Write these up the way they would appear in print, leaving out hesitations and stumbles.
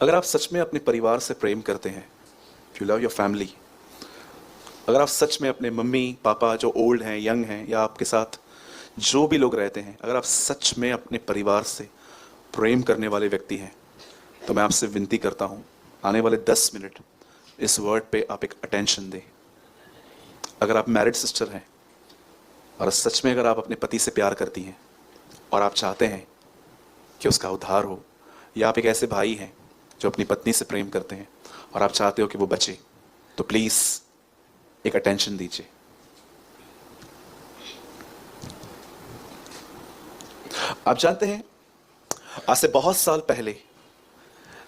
अगर आप सच में अपने परिवार से प्रेम करते हैं, यू लव योर फैमिली, अगर आप सच में अपने मम्मी पापा जो ओल्ड हैं, यंग हैं, या आपके साथ जो भी लोग रहते हैं, अगर आप सच में अपने परिवार से प्रेम करने वाले व्यक्ति हैं, तो मैं आपसे विनती करता हूं, आने वाले 10 मिनट इस वर्ड पे आप एक अटेंशन दें। अगर आप मैरिड सिस्टर हैं और सच में अगर आप अपने पति से प्यार करती हैं और आप चाहते हैं कि उसका उद्धार हो, या आप एक ऐसे भाई हैं जो अपनी पत्नी से प्रेम करते हैं और आप चाहते हो कि वो बचे, तो प्लीज एक अटेंशन दीजिए। आप जानते हैं, आज से बहुत साल पहले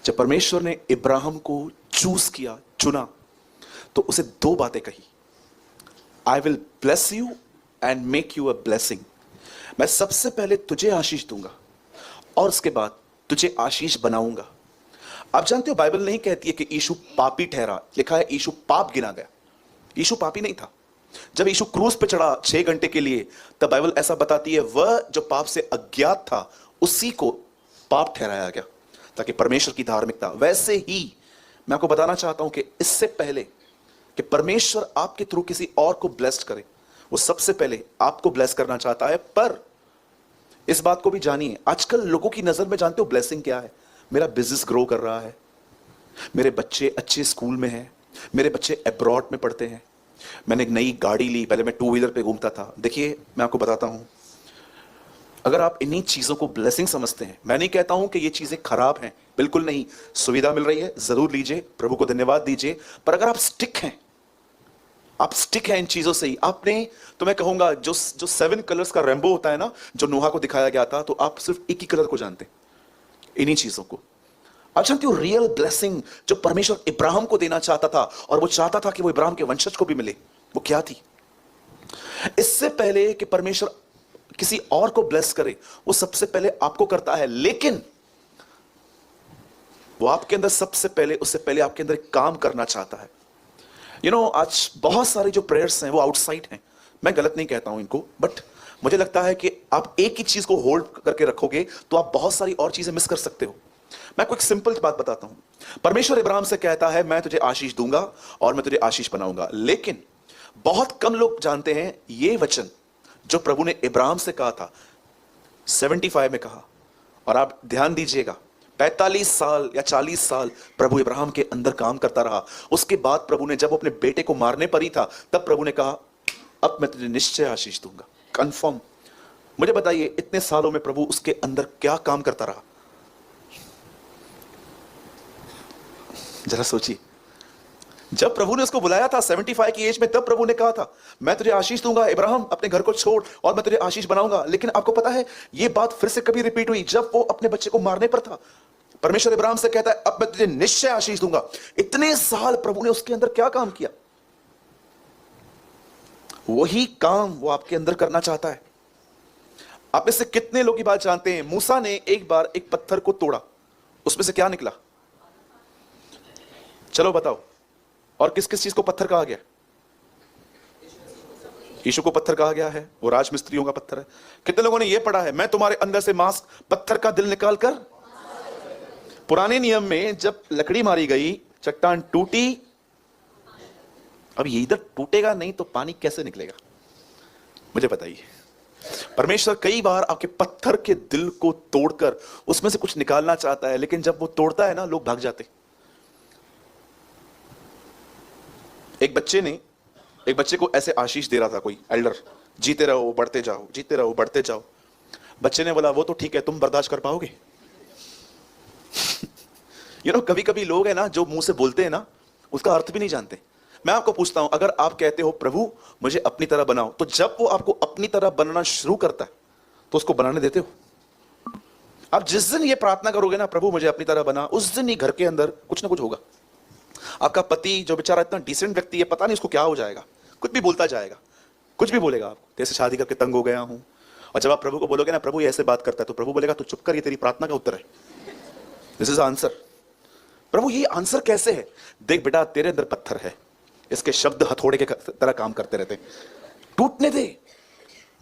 जब परमेश्वर ने इब्राहिम को चूज किया, चुना, तो उसे 2 बातें कही। I will bless you and make you a blessing. मैं सबसे पहले तुझे आशीष दूंगा और उसके बाद तुझे आशीष बनाऊंगा। आप जानते हो, बाइबल नहीं कहती है कि यीशु पापी ठहरा, लिखा है यीशु पाप गिना गया। यीशु पापी नहीं था। जब यीशु क्रूस पे चढ़ा 6 घंटे के लिए, तब बाइबल ऐसा बताती है वह जो पाप से अज्ञात था उसी को पाप ठहराया गया ताकि परमेश्वर की धार्मिकता। वैसे ही मैं आपको बताना चाहता हूं कि इससे पहले कि परमेश्वर आपके थ्रू किसी और को ब्लेस्ड करे, वो सबसे पहले आपको ब्लेस करना चाहता है। पर इस बात को भी जानिए, आजकल लोगों की नजर में जानते हो ब्लेसिंग क्या है? मेरा बिजनेस ग्रो कर रहा है, मेरे बच्चे अच्छे स्कूल में हैं, मेरे बच्चे अब्रॉड में पढ़ते हैं, मैंने एक नई गाड़ी ली, पहले मैं 2 व्हीलर पे घूमता था। देखिए, मैं आपको बताता हूं, अगर आप इन्हीं चीजों को ब्लेसिंग समझते हैं, मैं नहीं कहता हूं कि ये चीजें खराब हैं, बिल्कुल नहीं। सुविधा मिल रही है, जरूर लीजिए, प्रभु को धन्यवाद दीजिए। पर अगर आप स्टिक हैं इन चीजों से ही, आपने, तो मैं कहूंगा जो 7 कलर्स का रेनबो होता है ना, जो नोहा को दिखाया गया था, तो आप सिर्फ एक ही कलर को जानते, इन्हीं चीजों को। आप जानते हो, रियल ब्लेसिंग जो परमेश्वर इब्राहिम को देना चाहता था, और वो चाहता था कि वो इब्राहिम के वंशज को भी मिले, वो क्या थी? इससे पहले कि परमेश्वर किसी और को ब्लेस करे, वो सबसे पहले आपको करता है। लेकिन वो आपके अंदर सबसे पहले, उससे पहले आपके अंदर एक काम करना चाहता है। आज बहुत सारे जो प्रेयर्स हैं वो आउटसाइड हैं। मैं गलत नहीं कहता हूं इनको, बट मुझे लगता है कि आप एक ही चीज को होल्ड करके रखोगे तो आप बहुत सारी और चीजें मिस कर सकते हो। मैं आपको एक सिंपल बात बताता हूं। परमेश्वर इब्राहिम से कहता है मैं तुझे आशीष दूंगा और मैं तुझे आशीष बनाऊंगा। लेकिन बहुत कम लोग जानते हैं ये वचन जो प्रभु ने इब्राहिम से कहा था, 75 में कहा। और आप ध्यान दीजिएगा, 45 साल या 40 साल प्रभु इब्राहिम के अंदर काम करता रहा। उसके बाद प्रभु ने, जब वो अपने बेटे को मारने पर ही था, तब प्रभु ने कहा अब मैं तुझे निश्चय आशीष दूंगा, कंफर्म। मुझे बताइए, इतने सालों में प्रभु उसके अंदर क्या काम करता रहा? जरा सोचिए। जब प्रभु ने उसको बुलाया था 75 की एज में, तब प्रभु ने कहा था मैं तुझे आशीष दूंगा इब्राहिम, अपने घर को छोड़ और मैं तुझे आशीष बनाऊंगा। लेकिन आपको पता है, यह बात फिर से कभी रिपीट हुई जब वो अपने बच्चे को मारने पर था। परमेश्वर इब्राहिम से कहता है अब मैं तुझे निश्चय आशीष दूंगा। इतने साल प्रभु ने उसके अंदर क्या काम किया? वही काम वो आपके अंदर करना चाहता है। आप में से कितने लोग की बात जानते हैं, मूसा ने एक बार एक पत्थर को तोड़ा, उसमें से क्या निकला? चलो बताओ। और किस किस चीज को पत्थर कहा गया? यीशु को पत्थर कहा गया है, वो राजमिस्त्रियों का पत्थर है। कितने लोगों ने यह पढ़ा है, मैं तुम्हारे अंदर से मांस पत्थर का दिल निकाल कर। पुराने नियम में जब लकड़ी मारी गई, चट्टान टूटी। अब ये इधर टूटेगा नहीं तो पानी कैसे निकलेगा? मुझे बताइए। परमेश्वर कई बार आपके पत्थर के दिल को तोड़कर उसमें से कुछ निकालना चाहता है, लेकिन जब वो तोड़ता है ना, लोग भाग जाते। एक बच्चे को ऐसे आशीष दे रहा था कोई एल्डर, जीते रहो बढ़ते जाओ, जीते रहो बढ़ते जाओ। बच्चे ने बोला वो तो ठीक है, तुम बर्दाश्त कर पाओगे? कभी कभी लोग है ना, जो मुंह से बोलते हैं ना, उसका अर्थ भी नहीं जानते। मैं आपको पूछता हूं, अगर आप कहते हो प्रभु मुझे अपनी तरह बनाओ, तो जब वो आपको अपनी तरह बनाना शुरू करता है तो उसको बनाने देते हो? आप जिस दिन ये प्रार्थना करोगे ना, प्रभु मुझे अपनी तरह बना, उस दिन ही घर के अंदर कुछ ना कुछ होगा। आपका पति जो बेचारा इतना डिसेंट व्यक्ति है, पता नहीं उसको क्या हो जाएगा, कुछ भी बोलता जाएगा, कुछ भी बोलेगा आपको, जैसे शादी करके तंग हो गया हूं। और जब आप प्रभु को बोलोगे ना प्रभु ये ऐसे बात करता है, तो प्रभु बोलेगा तू चुप कर, ये तेरी प्रार्थना का उत्तर है, दिस इज आंसर। प्रभु ये आंसर कैसे है? देख बेटा, तेरे अंदर पत्थर है, इसके शब्द हथौड़े के तरह काम करते रहते, टूटने दे।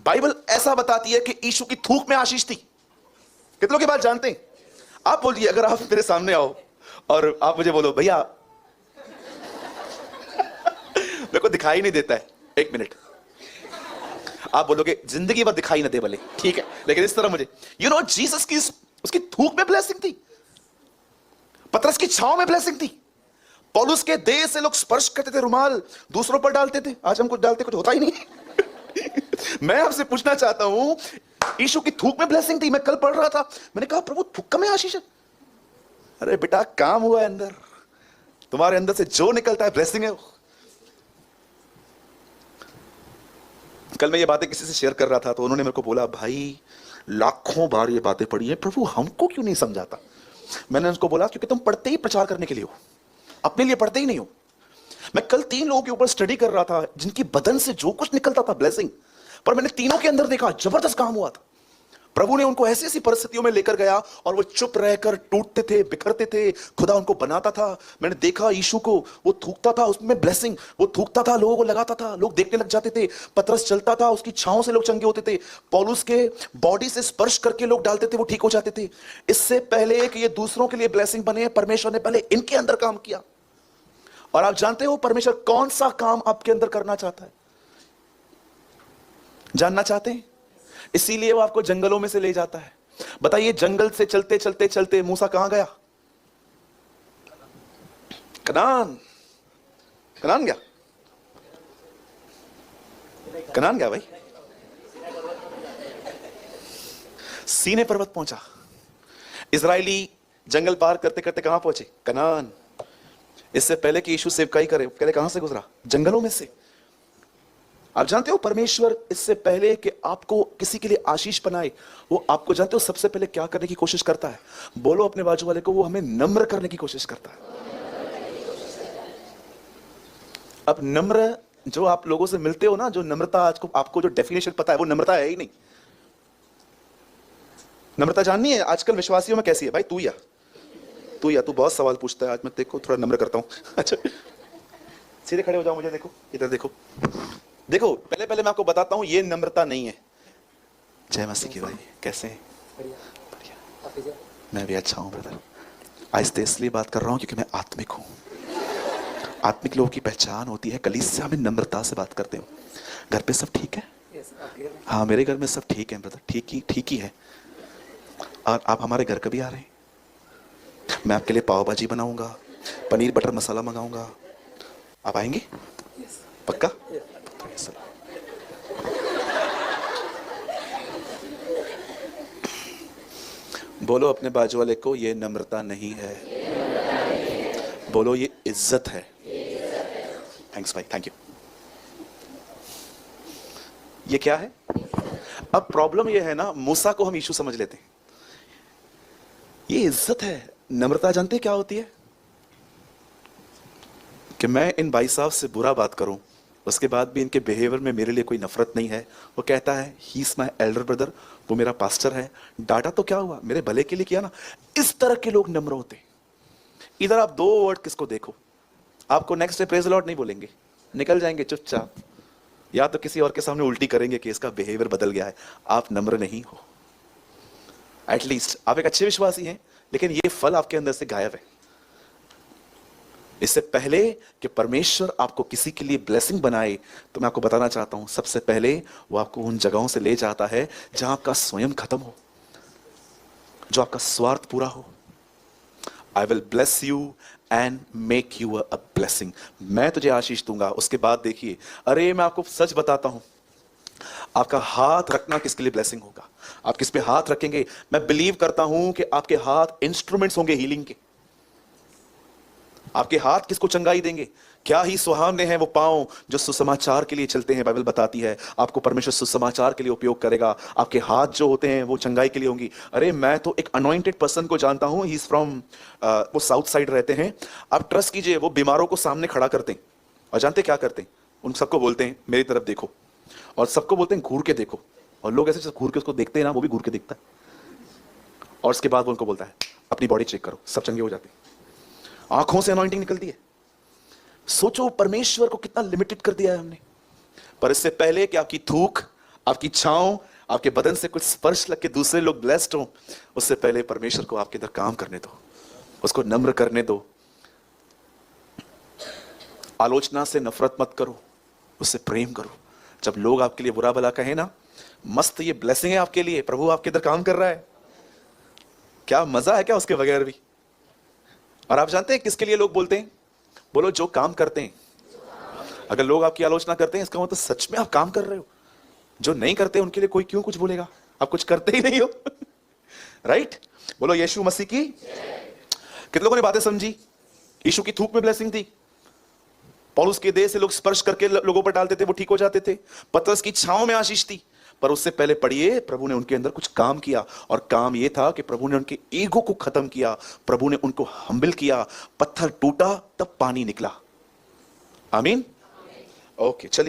बाइबल ऐसा बताती है कि यीशु की थूक में आशीष थी। कितनों की बात जानते हैं? आप बोलिए, अगर आप मेरे सामने आओ और आप मुझे बोलो भैया मेरे को दिखाई नहीं देता है, एक मिनट, आप बोलोगे जिंदगी भर दिखाई ना दे भले, ठीक है, लेकिन इस तरह मुझे जीसस की उसकी थूक में ब्लेसिंग थी, पतरस की छांव में ब्लेसिंग थी, पौलुस के देह से लोग स्पर्श करते थे, रुमाल दूसरों पर डालते थे, आज हम कुछ डालते कुछ होता ही नहीं। मैं आपसे पूछना चाहता हूं, यीशु की थूक में ब्लेसिंग थी। मैं कल पढ़ रहा था, मैंने कहा प्रभु थूक में आशीष है। अरे बेटा काम हुआ है अंदर, तुम्हारे अंदर से जो निकलता है ब्लेसिंग है। कल मैं ये बातें किसी से शेयर कर रहा था तो उन्होंने मेरे को बोला भाई लाखों बार ये बातें पढ़ी है, प्रभु हमको क्यों नहीं समझाता। मैंने उनको बोला क्योंकि तुम पढ़ते ही प्रचार करने के लिए हो, अपने लिए पढ़ते ही नहीं हो। मैं कल 3 लोगों के ऊपर स्टडी कर रहा था जिनकी बदन से जो कुछ निकलता था ब्लेसिंग, पर मैंने तीनों के अंदर देखा जबरदस्त काम हुआ था। प्रभु ने उनको ऐसी ऐसी परिस्थितियों में लेकर गया और वो चुप रहकर टूटते थे, बिखरते थे, खुदा उनको बनाता था। मैंने देखा यीशु को, वो थूकता था, उसमें ब्लेसिंग, वो थूकता था, लोगों को लगाता था, लोग देखने लग जाते थे। पतरस चलता था, उसकी छांव से लोग चंगे होते थे। पौलुस के बॉडी से स्पर्श करके लोग डालते थे, वो ठीक हो जाते थे। इससे पहले कि ये दूसरों के लिए ब्लेसिंग बने, परमेश्वर ने पहले इनके अंदर काम किया। और आप जानते हो परमेश्वर कौन सा काम आपके अंदर करना चाहता है, जानना चाहते हैं? इसीलिए वो आपको जंगलों में से ले जाता है। बताइए जंगल से चलते चलते चलते मूसा कहां गया? कनान। कनान गया, कनान गया भाई, सीने पर्वत पहुंचा। इजरायली जंगल पार करते करते कहां पहुंचे? कनान। इससे पहले कि यीशु सेवकाई करे, पहले कहां से गुजरा? जंगलों में से। आप जानते हो परमेश्वर इससे पहले कि आपको किसी के लिए आशीष बनाए, वो आपको जानते हो सबसे पहले क्या करने की कोशिश करता है? बोलो अपने बाजू वाले को, वो हमें नम्र करने की कोशिश करता है। अब नम्र जो आप लोगों से मिलते हो ना, जो नम्रता आज को आपको जो डेफिनेशन पता है वो नम्रता है ही नहीं। नम्रता जाननी है आजकल विश्वासियों में कैसी है? भाई तू बहुत सवाल पूछता है, आज मैं देखो थोड़ा नम्र करता हूं। अच्छा सीधे खड़े हो जाओ, मुझे देखो, इधर देखो। देखो पहले मैं आपको बताता हूं, ये नम्रता नहीं है। जय मसीह की भाई, कैसे हैं? बढ़िया। मैं भी अच्छा हूं ब्रदर। आहिस्ते इसलिए बात कर रहा हूं क्योंकि मैं आत्मिक हूं। आत्मिक लोगों की पहचान होती है कलीसिया में नम्रता से बात करते हो। घर पे सब ठीक है? हाँ मेरे घर में सब ठीक है ब्रदर, ठीक ही है। और आप हमारे घर कभी आ रहे हैं? मैं आपके लिए पाव भाजी बनाऊंगा, पनीर बटर मसाला मंगाऊंगा, आप आएंगे? पक्का? बोलो अपने बाजू वाले को, ये नम्रता नहीं है, बोलो ये इज्जत है। थैंक्स भाई, थैंक यू। ये क्या है? अब प्रॉब्लम ये है ना, मूसा को हम यीशु समझ लेते हैं, ये इज्जत है। नम्रता जानते क्या होती है? कि मैं इन भाई साहब से बुरा बात करूं, उसके बाद भी इनके बिहेवियर में मेरे लिए कोई नफरत नहीं है। वो कहता है he is my elder brother, वो मेरा पास्टर है, डांटा तो क्या हुआ, मेरे भले के लिए किया ना। इस तरह के लोग नम्र होते हैं। इधर आप 2 वर्ड किसको देखो, आपको next day praise the Lord नहीं बोलेंगे, निकल जाएंगे चुपचाप, या तो किसी और के सामने उल्टी करेंगे कि इसका बिहेवियर बदल गया है। आप नम्र नहीं हो। एटलीस्ट आप एक अच्छे विश्वासी हैं, लेकिन ये फल आपके अंदर से गायब है। इससे पहले कि परमेश्वर आपको किसी के लिए ब्लेसिंग बनाए, तो मैं आपको बताना चाहता हूं, सबसे पहले वो आपको उन जगहों से ले जाता है जहां आपका स्वयं खत्म हो, जो आपका स्वार्थ पूरा हो। I will bless you and make you a blessing. मैं तुझे आशीष दूंगा। उसके बाद देखिए, अरे मैं आपको सच बताता हूं, आपका हाथ रखना किसके लिए ब्लेसिंग होगा। आप किस पे हाथ रखेंगे? मैं बिलीव करता हूं कि आपके हाथ इंस्ट्रूमेंट्स होंगे हीलिंग के। आपके हाथ किसको चंगाई देंगे? क्या ही सुहावने हैं वो पांव जो सुसमाचार के लिए चलते हैं। बाइबल बताती है आपको परमेश्वर सुसमाचार के लिए उपयोग करेगा। आपके हाथ जो होते हैं वो चंगाई के लिए होंगी। अरे मैं तो एक अनॉइंटेड पर्सन को जानता हूं, ही इज फ्रॉम, वो साउथ साइड रहते हैं। आप ट्रस्ट कीजिए, वो बीमारों को सामने खड़ा करते हैं और जानते क्या करते हैं? उन सबको बोलते हैं मेरी तरफ देखो, और सबको बोलते हैं घूर के देखो, और लोग ऐसे घूर के उसको देखते हैं ना, वो भी घूर के देखता है। और उसके बाद वो उनको बोलता है अपनी बॉडी चेक करो, सब चंगे हो जाते हैं। आंखों से अनॉइंटिंग निकलती है। सोचो परमेश्वर को कितना लिमिटेड कर दिया है हमने। पर इससे पहले कि आपकी थूक, आपकी छांव, आपके बदन से कुछ स्पर्श लग के दूसरे लोग ब्लेस्ड हो, उससे पहले परमेश्वर को आपके अंदर काम करने दो। उसको नम्र करने दो। आलोचना से नफरत मत करो, उससे प्रेम करो। जब लोग आपके लिए बुरा भला कहें ना, मस्त, ये ब्लेसिंग है आपके लिए, प्रभु आपके इधर काम कर रहा है। क्या मजा है क्या उसके बगैर भी। और आप जानते हैं किसके लिए लोग बोलते हैं? बोलो, जो काम करते हैं। अगर लोग आपकी आलोचना करते हैं, इसका मतलब सच में आप काम कर रहे हो। जो नहीं करते उनके लिए कोई क्यों कुछ बोलेगा? आप कुछ करते ही नहीं हो। राइट? बोलो यीशु मसीह की। कितने लोगों ने बातें समझी? यीशु की थूक में ब्लेसिंग थी। पौलुस के देह से लोग स्पर्श करके लोगों पर डालते थे, वो ठीक हो जाते थे। पतरस की छांव में आशीष थी। पर उससे पहले पढ़िए, प्रभु ने उनके अंदर कुछ काम किया, और काम यह था कि प्रभु ने उनके ईगो को खत्म किया। प्रभु ने उनको हम्बल किया। पत्थर टूटा, तब पानी निकला। आमीन। ओके, चलिए।